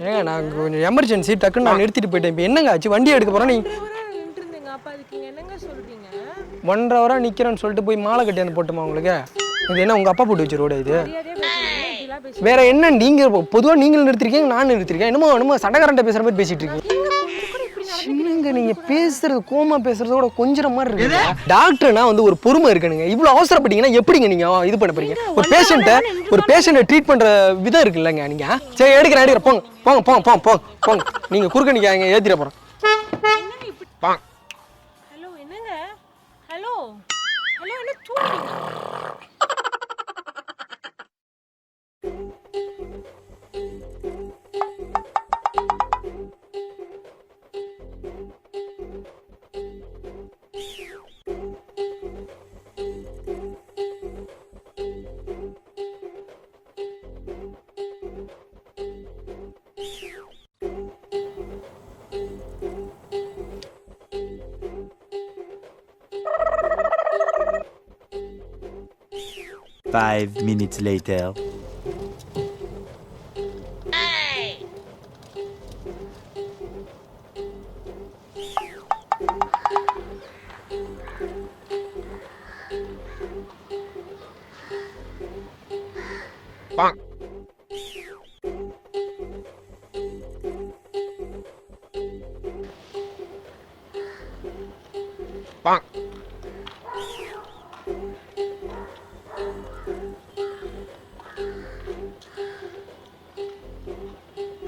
ஏங்க நான் கொஞ்சம் எமர்ஜென்சி டக்குன்னு நான் நிறுத்திட்டு போயிட்டேன். இப்போ என்னங்க ஆச்சு? வண்டி எடுக்க போகிறேன். நீங்கள் என்னங்க சொல்றீங்க? 1.5 hour நிற்கிறேன்னு சொல்லிட்டு போய் மாலை கட்டி வந்து போட்டுமா உங்களுக்கு? இது என்ன உங்கள் அப்பா போட்டு வச்சு ரோடு இது? வேற என்ன? நீங்கள் பொதுவாக நீங்கள் நிறுத்திருக்கீங்க, நான் நிறுத்திருக்கேன். என்னமோ சண்டக்காரன்ட்ட பேசுகிற மாதிரி பேசிட்டு இருக்கீங்க. என்னங்க நீங்கள் பேசுறது கோமா பேசுறதோட கொஞ்சம் மாதிரி இருக்கு. டாக்டர்னா வந்து ஒரு பொறுமை இருக்கணுங்க. இவ்வளோ அவசரப்பட்டீங்கன்னா எப்படிங்க நீங்கள் இது பண்ண போறீங்க? ஒரு பேஷண்ட்டை ட்ரீட் பண்ணுற விதம் இருக்குல்லங்க. நீங்கள் சரி எடுக்கிறேன் போங்க போங்க போங்க போங்க போங்க போங்க. நீங்கள் குறுக்க நிற்காங்க ஏற்றிட போகிறேன். ஹலோ என்னங்க? ஹலோ ஹலோ என்ன தூங்குறீங்க? Five minutes later.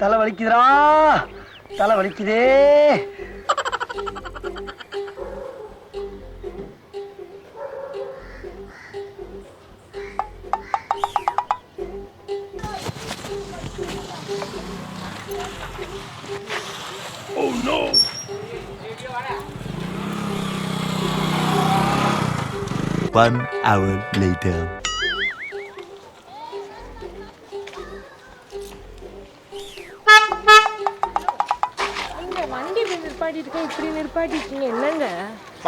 தலை வலிக்குதுடா, தலை வலிக்குதே. Oh no. 1 hour later. இப்படி நிற்பாட்டிருக்கீங்க என்னங்க?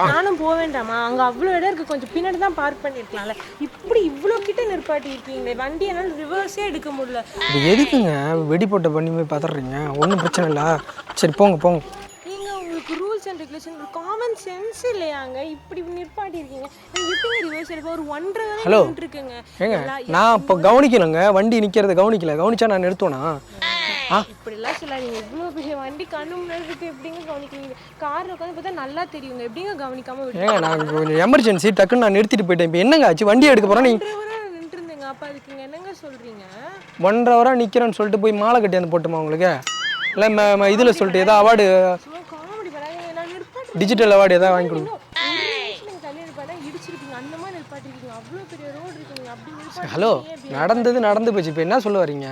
நானும் போக வேண்டாமா? அங்க அவ்வளோ இடம் இருக்கு, கொஞ்சம் பின்னாடி தான் பார்க் பண்ணிருக்கலாம்ல. இப்படி இவ்வளோ கிட்ட நிற்பாட்டி இருக்கீங்களே, வண்டி என்னால் ரிவர்ஸே எடுக்க முடியல. இது எதுக்குங்க வெடி போட்ட பண்ணி போய் பார்த்துடுறீங்க? ஒன்றும் பிரச்சனை இல்லை. சரி போங்க போங்க. நீங்க உங்களுக்கு rules and regulation common sense இல்லையாங்க? இப்படி நிற்பாட்டி இருக்கீங்க, எப்படி ரிவர்ஸ் எடுக்க? ஒரு 1.5 ஹலோ இருக்குங்க. ஏங்க நான் இப்போ கவனிக்கணுங்க, வண்டி நிற்கிறத கவனிச்சா நான் நிறுத்துவேனா? இப்படிலாம் சொல்லாதீங்க. இவ்வளோ பெரிய வண்டி கண்ணு முன்னாடி இருக்கு, எப்படிங்க கவனிக்கிறீங்க? காரில் உட்காந்து பார்த்தா நல்லா தெரியுங்க, எப்படிங்க கவனிக்காம விட்டு? ஏங்க நான் கொஞ்சம் எமர்ஜென்சி டக்குன்னு நான் நிறுத்திட்டு போயிட்டேன். இப்போ என்னங்க ஆச்சு? வண்டி எடுக்க போகிறேன். நீங்கள் நின்று இருந்தீங்க. அப்போ அதுக்குங்க என்னங்க சொல்கிறீங்க? 1.5 hour நிற்கிறேன்னு சொல்லிட்டு போய் மாலை கட்டி வந்து போட்டுமா உங்களுக்கு? இல்லை இதில் சொல்லிட்டு ஏதாவது அவார்டு, காமெடி பண்ணாங்க. நான் நிற்பாட்டு டிஜிட்டல் அவார்டு ஏதாவது வாங்கி கொடுங்க. தள்ளி நிற்பாட்டா இடிச்சிருக்கீங்க, அந்த மாதிரி நிற்பாட்டிருக்கீங்க. அவ்வளோ பெரிய ரோடு இருக்குங்க, அப்படி நிற்பாட்டு. ஹலோ நடந்து போச்சு. இப்போ என்ன சொல்ல வரீங்க?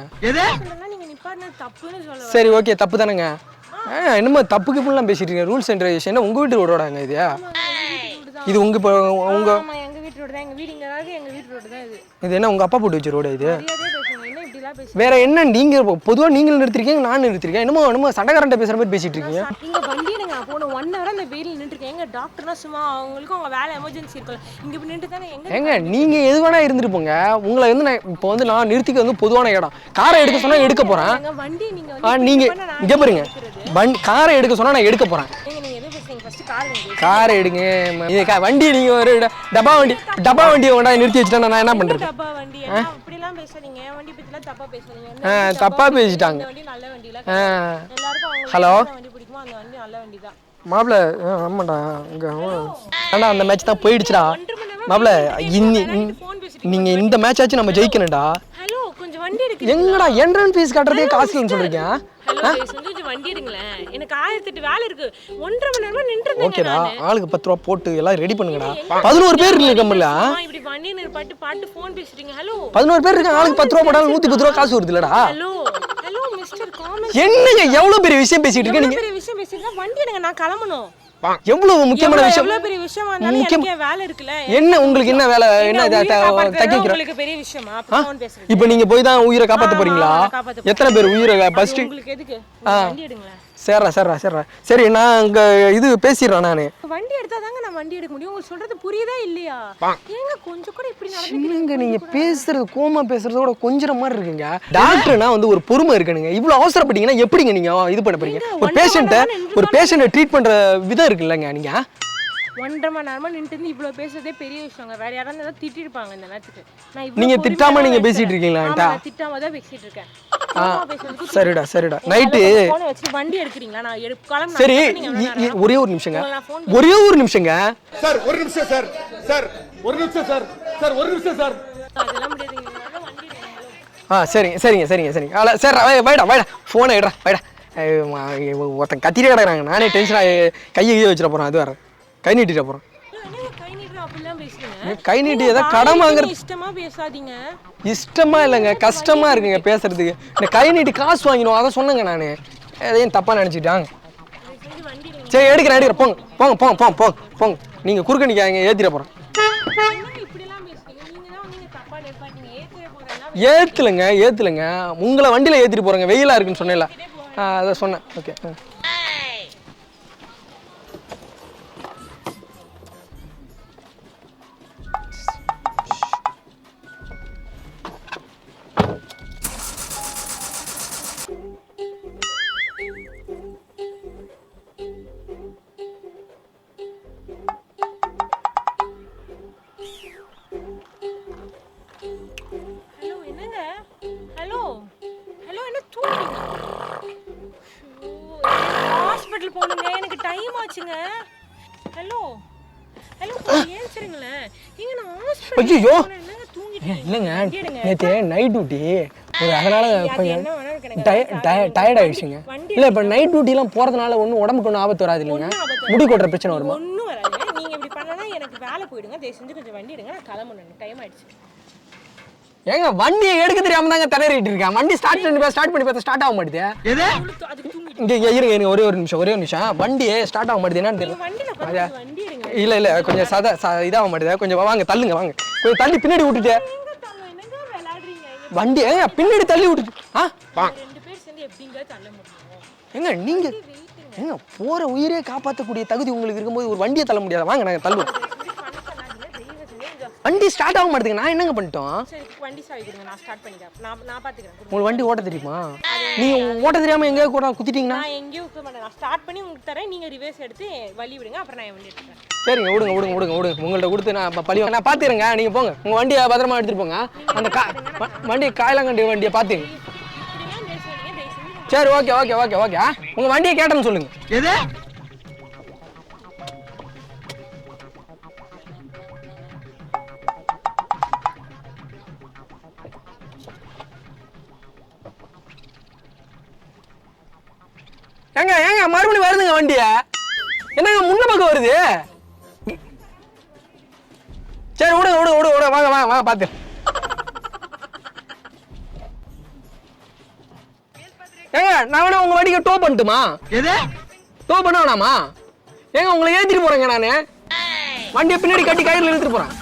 நீங்க நிப்பாட்டினது தப்புன்னு சொல்ல. சரி ஓகே, தப்பு தானேங்க. என்னமோ தப்புக்கு இப்படிலாம் பேசிட்டு இருக்கீங்க. ரூல்ஸ் அண்ட் ரெகுலேஷன் உங்கள் வீட்டு ரோடாங்க இது? இது உங்கள் இப்போ உங்கள் எங்க வீட்டு ரோடு தான். எங்க வீடு இங்கே தான், எங்க வீட்டு ரோடு தான் இது. இது என்ன உங்கள் அப்பா போட்டு வச்ச ரோடு இது? என்ன இப்படிலாம் பேசுறீங்க? வேற என்ன? நீங்கள் பொதுவாக நீங்கள் நிறுத்திருக்கீங்க, நான் நிறுத்திருக்கேன். என்னமோ சண்டக்காரன்ட்ட பேசுகிற மாதிரி பேசிட்டு இருக்கீங்க. இங்க வண்டி எடுங்க. போன 1 hour அந்த வெயிலில் நின்றுருக்கேன். எங்க டாக்டர்னா சும்மா அவங்களுக்கும் அவங்க வேலை எமர்ஜென்சி இருக்குல்ல, இங்க இப்படி நின்று தானே. ஏங்க நீங்கள் எது வேணா இருந்துட்டு போங்க. உங்களை வந்து நான் இப்போ வந்து நான் நிறுத்திக்க வந்து பொதுவான இடம். காரை எடுக்க சொன்னால் எடுக்க போகிறேன். வண்டி நீங்க நீங்கள் இங்கே பாருங்க, காரை எடுக்க சொன்னால் நான் எடுக்க போகிறேன். காரை எடுங்க. இது வண்டி நீங்கள் ஒரு டப்பா வண்டி கொண்டா நிறுத்தி வச்சுட்டா நான் என்ன பண்ணுறது? டப்பா வண்டி அப்படிலாம் பேசுறீங்க. வண்டி பத்திலாம் தப்பா பேசுறீங்க. தப்பா பேசிட்டாங்க. வண்டி நல்ல வண்டி இல்ல. ஹலோ வண்டி பிடிக்குமா? அந்த வண்டி நல்ல வண்டி தான் மாப்பிள்ள. ஆமாடா இங்கே ஆனால் அந்த மேட்ச் தான் போயிடுச்சுடா மாப்பிள்ள. நீங்கள் இந்த மேட்ச் ஆச்சு நம்ம ஜெயிக்கணும்டா. ஹலோ கொஞ்சம் வண்டி எடுக்கு. எங்கடா என்ட்ரன்ஸ் ஃபீஸ் கட்டுறதே காசுன்னு சொல்றீங்க? ஹலோ கொஞ்சம் வண்டி எடுங்களேன், எனக்கு 1008 வேலை இருக்கு. 1.5 மணி நேரமா நின்றுட்டேன். ஓகேடா, ஆளுக்கு 10 ரூபா போட்டு எல்லாம் ரெடி பண்ணுங்கடா. 11 பேர் இல்ல கம்மல. இப்படி வண்டி பாட்டு ஃபோன் பேசுறீங்க. ஹலோ 11 பேர் இருக்காங்க, ஆளுக்கு 10 ரூபா போட்டாலும் 110 ரூபா காசு வருது இல்லடா. Hello hello mister common. என்னங்க எவ்வளவு பெரிய விஷயம் பேசிட்டு இருக்கீங்க நீங்க? பெரிய விஷயம் பேசிட்டா வண்டி எடுங்க, நான் கிளம்பணும். எவ்வளவு முக்கியமான விஷயம். எவ்வளவு பெரிய விஷயமா இருந்தாலும் எனக்கு வேலை இருக்குல. என்ன உங்களுக்கு என்ன வேலை? என்ன தக்கிக்கிறோம்? உங்களுக்கு பெரிய விஷயமா? ஃபோன் பேசுறீங்க. இப்போ நீங்க போய் தான் உயிரை காப்பாத்த போறீங்களா? எத்தனை பேர் உயிரை ஃபர்ஸ்ட் உங்களுக்கு எதுக்கு? வண்டி எடுங்க. சரிடா சரி நான் அங்க இது பேசிடுறேன் நான். வண்டி எடுத்தாதாங்க நான் வண்டி எடுக்க முடியும். உங்களுக்கு சொல்றது புரியுதா இல்லையா? ஏங்க கொஞ்சம் கூட இப்படி என்னங்க நீங்க பேசுறது கோமா பேசுறதோட கொஞ்சம் மாதிரி இருக்குங்க. டாக்டர்னா வந்து ஒரு பொறுமை இருக்கணுங்க. இவ்வளவு அவசரப்பட்டீங்கன்னா எப்படிங்க நீங்க இது பண்ண போறீங்க? ஒரு பேஷண்ட்டை ட்ரீட் பண்ற விதம் இருக்குல்லங்க. நீங்க 1.5 மணி நேரமா நின்னுட்டு இவ்வளோ பேசுறதே பெரிய விஷயங்க. வேற யாராவது ஏதாவது திட்டிருப்பாங்க இந்த நேரத்துக்கு. நான் இவ்வளோ நீங்க திட்டாம நீங்க பேசிட்டு இருக்கீங்களா? நான் திட்டாம தான் பேசிட்டு இருக்கேன். சரிடா நைட்டு போன் வச்சு வண்டி எடுக்குறீங்களா? நான் கிளம்புறேன். சரி ஒரே ஒரு நிமிஷங்க சார் ஒரு நிமிஷம் சார் சார் ஒரு நிமிஷம் சார் சார் ஒரு நிமிஷம் சார். அதெல்லாம் முடியாதுங்க. வண்டி எடுங்க. சரிங்க சரி வைடா ஃபோனை எடுறா வைடா. ஒருத்தன் கத்திட்டே கிடக்குறாங்க. நானே டென்ஷனாக கையை வச்சிட போகிறேன். அது வேறு கை நீட்டிட போகிறேன். கை நீட்டி ஏதாவது கடன் வாங்குற இஷ்டமா பேசாதீங்க. இஷ்டமா இல்லைங்க, கஷ்டமா இருக்குங்க பேசுறதுக்கு. இந்த கை நீட்டி காசு வாங்கினோம் அதை சொன்னங்க. நான் எதையும் தப்பா நினைச்சிட்டாங்க. சரி எடுக்கிறேன் போங்க. நீங்க குறுக்க நிக்காங்க ஏத்திட போறேன். ஏத்துலங்க உங்களை வண்டியில ஏத்திட்டு போறேங்க. வெயிலா இருக்குன்னு சொன்னேன்ல, அதை சொன்னேன். ஓகே ஹாஸ்பிடல் போணுங்க. எனக்கு டைம் ஆச்சுங்க. ஹலோ ஏன் சரிங்களேன். நீங்க நான் ஹாஸ்பிடல் ஐயோ என்னங்க தூங்கிட்டு இல்லைங்க. நேற்று நைட் டியூட்டி அதனால கொஞ்சம் டயர்ட் ஆயிடுச்சுங்க. இல்லை இப்போ நைட் டியூட்டிலாம் போகிறதுனால ஒன்றும் உடம்புக்கு ஒன்றும் ஆபத்து வராது இல்லைங்க. முடி கொட்டுற பிரச்சனை வருமா? ஒன்றும் வராதுங்க. நீங்கள் இப்படி பண்ணனா எனக்கு வேலை போயிடுங்க. தயவு செஞ்சு கொஞ்சம் வண்டி எடுங்க. நான் கிளம்பணும். டைம் ஆயிடுச்சு. ஏங்க வண்டியை எடுக்க தெரியாம தாங்க தலையிட்டு இருக்கேன். வண்டி ஸ்டார்ட் பண்ணி பார்த்தா ஸ்டார்ட் ஆக மாட்டேது. இங்க இருங்க ஒரே ஒரு நிமிஷம். வண்டியே ஸ்டார்ட் ஆக மாட்டேது. என்னன்னு தெரியல. இல்ல கொஞ்சம் இதாக மாட்டேது. கொஞ்சம் வாங்க தள்ளுங்க. கொஞ்சம் தள்ளி பின்னாடி விட்டுட்டு வண்டி பின்னாடி தள்ளி விட்டுட்டு ஏங்க நீங்க போற உயிரே காப்பாற்றக்கூடிய தகுதி உங்களுக்கு இருக்கும்போது ஒரு வண்டியை தள்ள முடியாது. வாங்க நாங்க தள்ளுவோம். வண்டி ஸ்டார்ட் ஆக மாட்டேங்குது. நான் என்னங்க பண்ணிட்டோம்? சரி வண்டி சாவி கொடுங்க. நான் ஸ்டார்ட் பண்ணிக்கிறேன். நான் பாத்துக்கிறேன். உங்களுக்கு வண்டி ஓட்ட தெரியுமா? நீங்க ஓட்ட தெரியாம எங்கேயோ கூட குத்திட்டீங்கன்னா? நான் எங்கேயோ ஊத்த மாட்டேன். நான் ஸ்டார்ட் பண்ணி உங்களுக்கு தரேன். நீங்க ரிவர்ஸ் எடுத்து வழி விடுங்க. அப்புறம் நான் வண்டி எடுத்துக்கிறேன். சரிங்க விடுங்க. உங்கள்ட்ட கொடுத்து நான் பழி நான் பாத்துக்கிறேங்க. நீங்க போங்க. உங்க வண்டியை பத்திரமா எடுத்துட்டு போங்க. அந்த வண்டி காயலாங்கண்டி வண்டியை பாத்துங்க. சரி ஓகே. உங்க வண்டியை கேட்டேன்னு சொல்லுங்க. எது ஏங்க மறுபடியும் வருதுங்க வண்டிய. என்னங்க முன்ன பக்கம் வருது. சரி விடு வாங்க பாத்து. ஏங்க நான் வேணா உங்க வண்டிக்கு டோ பண்ணட்டுமா? எது டோ பண்ண வேணாமா? ஏங்க உங்களை ஏத்திட்டு போறேங்க. நானு வண்டியை பின்னாடி கட்டி கயிறுல இழுத்துட்டு போறேன்.